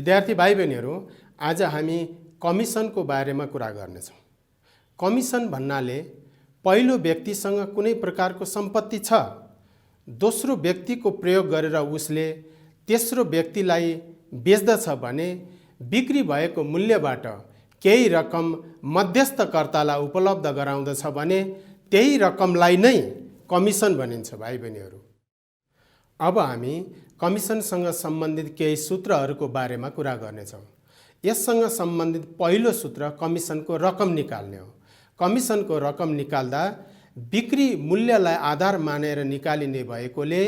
विद्यार्थी भाइ बहिनीहरू, आज हामी कमिसनको बारेमा कुरा गर्नेछौँ। कमिसन भन्नाले पहिलो व्यक्तिसँग कुनै प्रकारको सम्पत्ति छ, दोस्रो व्यक्तिको प्रयोग गरेर उसले तेस्रो व्यक्तिलाई बेच्दछ भने बिक्री भएको मूल्यबाट केही रकम मध्यस्थकर्तालाई उपलब्ध गराउँदछ भने त्यही रकमलाई नै कमिसन भनिन्छ। भाइ बहिनीहरू, अब हामी कमिसनसँग सम्बन्धित केही सूत्रहरूको बारेमा कुरा गर्नेछौँ। यससँग सम्बन्धित पहिलो सूत्र कमिसनको रकम निकाल्ने हो। कमिसनको रकम निकाल्दा बिक्री मूल्यलाई आधार मानेर निकालिने भएकोले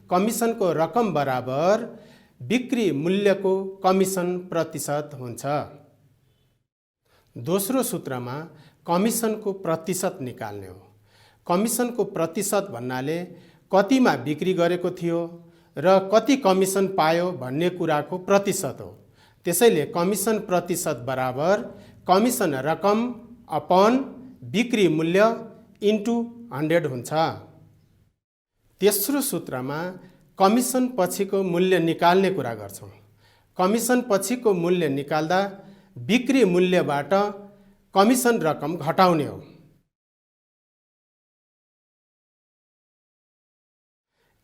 कमिसनको रकम बराबर बिक्री मूल्यको कमिसन प्रतिशत हुन्छ। दोस्रो सूत्रमा कमिसनको प्रतिशत निकाल्ने हो। कमिसनको प्रतिशत भन्नाले कतिमा बिक्री गरेको थियो र कति कमिसन पायो भन्ने कुराको प्रतिशत हो। त्यसैले कमिसन प्रतिशत बराबर कमिसन रकम अपन बिक्री मूल्य इन्टु 100 हुन्छ। तेस्रो सूत्रमा कमिसन पछिको मूल्य निकाल्ने कुरा गर्छौँ। कमिसन पछिको मूल्य निकाल्दा बिक्री मूल्यबाट कमिसन रकम घटाउने हो।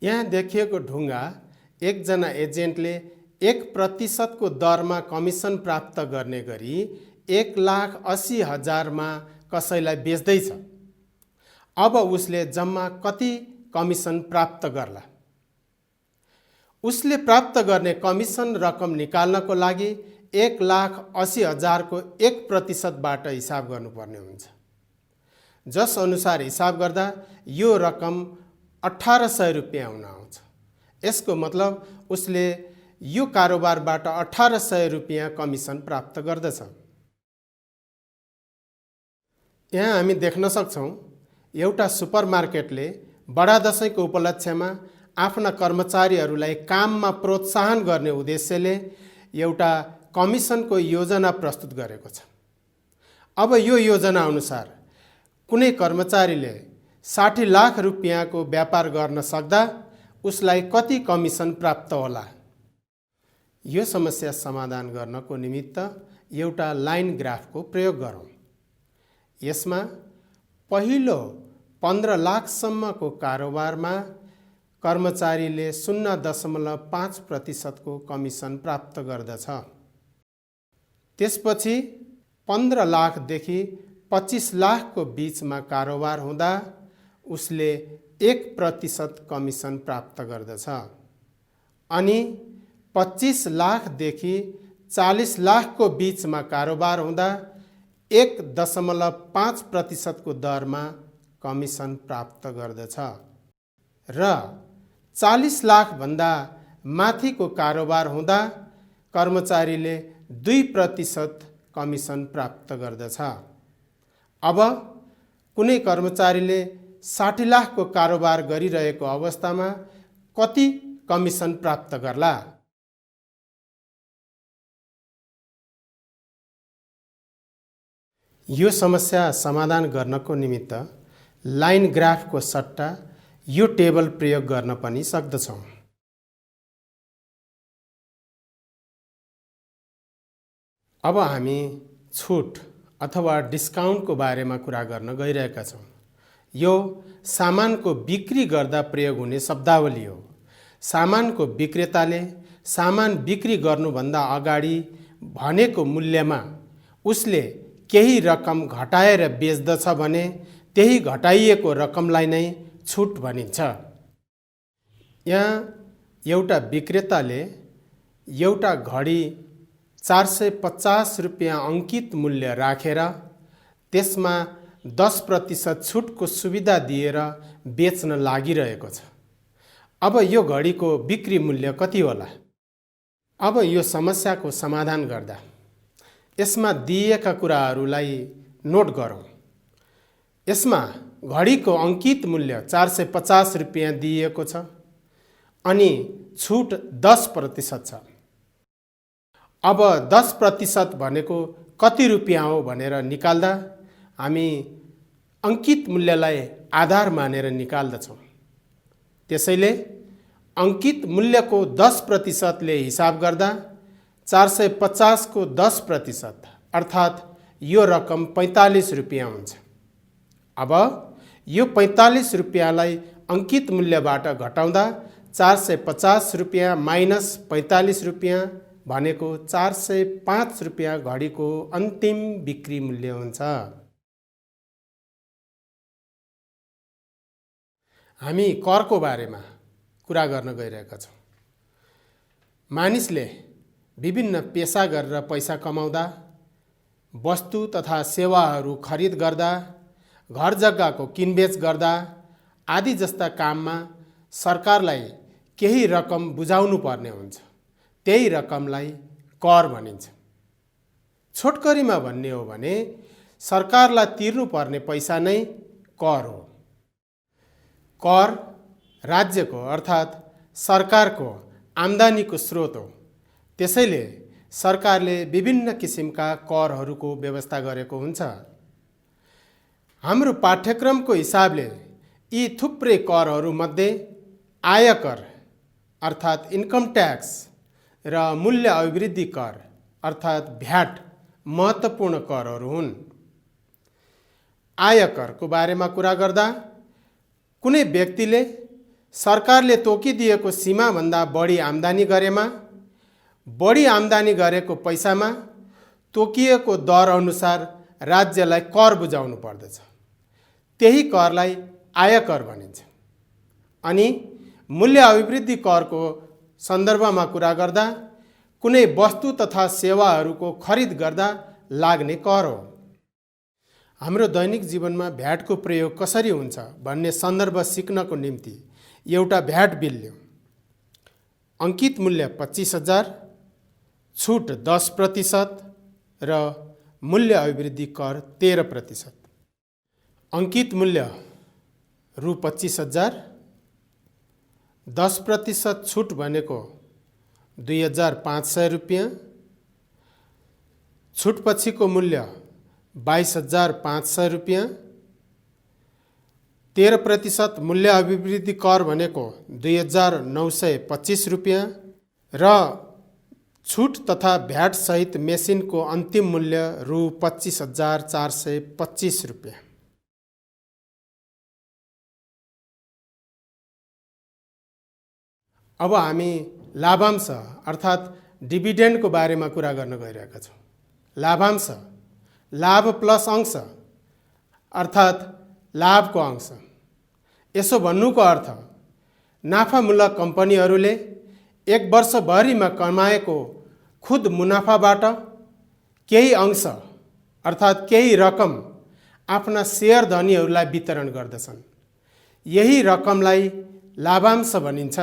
यहाँ देखिएको ढुङ्गा एकजना एजेन्टले 1% को दरमा कमिसन प्राप्त गर्ने गरी 1,80,000 मा कसैलाई बेच्दैछ। अब उसले जम्मा कति कमिसन प्राप्त गर्ला? उसले प्राप्त गर्ने कमिसन रकम निकाल्नको लागि 1,80,000 को 1% बाट हिसाब गर्नुपर्ने हुन्छ। जस अनुसार हिसाब गर्दा यो रकम 1,800 रुपियाँ हुन आउँछ। यसको मतलब उसले यो कारोबारबाट 1,800 रुपियाँ कमिसन प्राप्त गर्दछ। यहाँ हामी देख्न सक्छौँ एउटा सुपरमार्केटले बडा दशैंको उपलक्ष्यमा आफ्ना कर्मचारीहरूलाई काममा प्रोत्साहन गर्ने उद्देश्यले एउटा कमिसनको योजना प्रस्तुत गरेको छ। अब यो योजना अनुसार कुनै कर्मचारीले 60 लाख रुपियाँको व्यापार गर्न सक्दा उसलाई कति कमिसन प्राप्त होला? यो समस्या समाधान गर्नको निमित्त एउटा लाइन ग्राफको प्रयोग गरौँ। यसमा पहिलो 15 लाखसम्मको कारोबारमा कर्मचारीले 0.5% को कमिसन प्राप्त गर्दछ। त्यसपछि 15 लाखदेखि 25 लाखको बीचमा कारोबार हुँदा उसले 1% कमिसन प्राप्त गर्दछ। अनि 25 लाखदेखि 40 लाखको बीचमा कारोबार हुँदा 1.5% को दरमा कमिसन प्राप्त गर्दछ र 40 लाख भन्दा माथिको कारोबार हुँदा कर्मचारीले 2% कमिसन प्राप्त गर्दछ। अब कुनै कर्मचारीले 60 लाखको कारोबार गरिरहेको अवस्थामा कति कमिसन प्राप्त गर्ला? यो समस्या समाधान गर्नको निमित्त लाइन ग्राफको सट्टा यो टेबल प्रयोग गर्न पनि सक्दछौँ। अब हामी छुट अथवा डिस्काउन्टको बारेमा कुरा गर्न गइरहेका छौँ। यो सामानको बिक्री गर्दा प्रयोग हुने शब्दावली हो। सामानको विक्रेताले सामान बिक्री गर्नुभन्दा अगाडि भनेको मूल्यमा उसले केही रकम घटाएर बेच्दछ भने त्यही घटाइएको रकमलाई नै छुट भनिन्छ। यहाँ एउटा विक्रेताले एउटा घडी 450 रुपियाँ अङ्कित मूल्य राखेर त्यसमा 10% छुटको सुविधा दिएर बेच्न लागिरहेको छ। अब यो घडीको बिक्री मूल्य कति होला? अब यो समस्याको समाधान गर्दा यसमा दिएका कुराहरूलाई नोट गरौँ। यसमा घडीको अङ्कित मूल्य 450 रुपियाँ दिएको छ अनि छुट 10% छ। अब 10% भनेको कति रुपियाँ हो भनेर निकाल्दा हामी अङ्कित मूल्यलाई आधार मानेर निकाल्दछौँ। त्यसैले अङ्कित मूल्यको 10% ले हिसाब गर्दा 450 को 10% अर्थात् यो रकम 45 रुपियाँ हुन्छ। अब यो 45 रुपियाँलाई अङ्कित मूल्यबाट घटाउँदा 450 रुपियाँ माइनस 45 रुपियाँ भनेको 405 रुपियाँ घडीको अन्तिम बिक्री मूल्य हुन्छ। हामी करको बारेमा कुरा गर्न गइरहेका छौँ। मानिसले विभिन्न पेशा गरेर पैसा कमाउँदा, वस्तु तथा सेवाहरू खरिद गर्दा, घर जग्गाको किनबेच गर्दा आदि जस्ता काममा सरकारलाई केही रकम बुझाउनु पर्ने हुन्छ। त्यही रकमलाई कर भनिन्छ। छोटकरीमा भन्ने हो भने सरकारलाई तिर्नुपर्ने पैसा नै कर हो। कर राज्यको अर्थात् सरकारको आम्दानीको स्रोत हो। त्यसैले सरकारले विभिन्न किसिमका करहरूको व्यवस्था गरेको हुन्छ। हाम्रो पाठ्यक्रमको हिसाबले यी थुप्रै करहरूमध्ये आयकर अर्थात् इन्कम ट्याक्स र मूल्य अभिवृद्धि कर अर्थात् भ्याट महत्त्वपूर्ण करहरू हुन्। आयकरको बारेमा कुरा गर्दा कुनै व्यक्तिले सरकारले तोकिदिएको सीमाभन्दा बढी आम्दानी गरेमा बढी आम्दानी गरेको पैसामा तोकिएको दर अनुसार राज्यलाई कर बुझाउनु पर्दछ। त्यही करलाई आयकर भनिन्छ। अनि मूल्य अभिवृद्धि करको सन्दर्भमा कुरा गर्दा कुनै वस्तु तथा सेवाहरूको खरिद गर्दा लाग्ने कर हो। हाम्रो दैनिक जीवनमा भ्याटको प्रयोग कसरी हुन्छ भन्ने सन्दर्भ सिक्नको निम्ति एउटा भ्याट बिल ल्याउँ। अङ्कित मूल्य 25,000, छुट 10% र मूल्य अभिवृद्धि कर 13%। अङ्कित मूल्य रु 25,000, 10% छुट भनेको 2,500 रुपियाँ, छुटपछिको मूल्य 22,500 रुपियाँ, 13% मूल्य अभिवृद्धि कर भनेको 2,925 रुपियाँ र छुट तथा भ्याट सहित मेसिनको अन्तिम मूल्य रु 25,425 रुपियाँ। अब हामी लाभांश अर्थात् डिभिडेन्डको बारेमा कुरा गर्न गइरहेका छौँ। लाभांश लाभ प्लस अंश अर्थात् लाभको अंश। यसो भन्नुको अर्थ नाफामूलक कम्पनीहरूले एक वर्षभरिमा कमाएको खुद मुनाफाबाट केही अंश अर्थात् केही रकम आफ्ना शेयर धनीहरूलाई वितरण गर्दछन्। यही रकमलाई लाभांश भनिन्छ।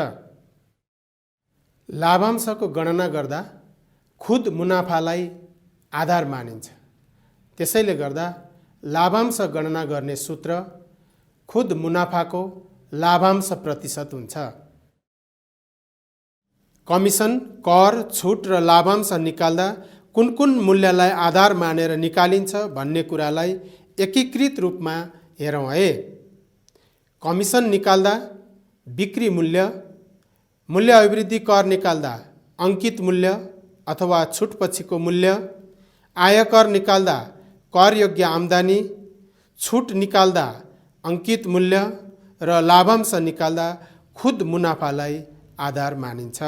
लाभांशको गणना गर्दा खुद मुनाफालाई आधार मानिन्छ। त्यसैले गर्दा लाभांश गणना गर्ने सूत्र खुद मुनाफाको लाभांश प्रतिशत हुन्छ। कमिसन, कर, छुट र लाभांश निकाल्दा कुन कुन मूल्यलाई आधार मानेर निकालिन्छ भन्ने कुरालाई एकीकृत रूपमा हेरौँ है। कमिसन निकाल्दा बिक्री मूल्य, मूल्य अभिवृद्धि कर निकाल्दा अङ्कित मूल्य अथवा छुटपछिको मूल्य, आयकर निकाल्दा कर योग्य आम्दानी, छुट निकाल्दा अङ्कित मूल्य र लाभांश निकाल्दा खुद मुनाफालाई आधार मानिन्छ।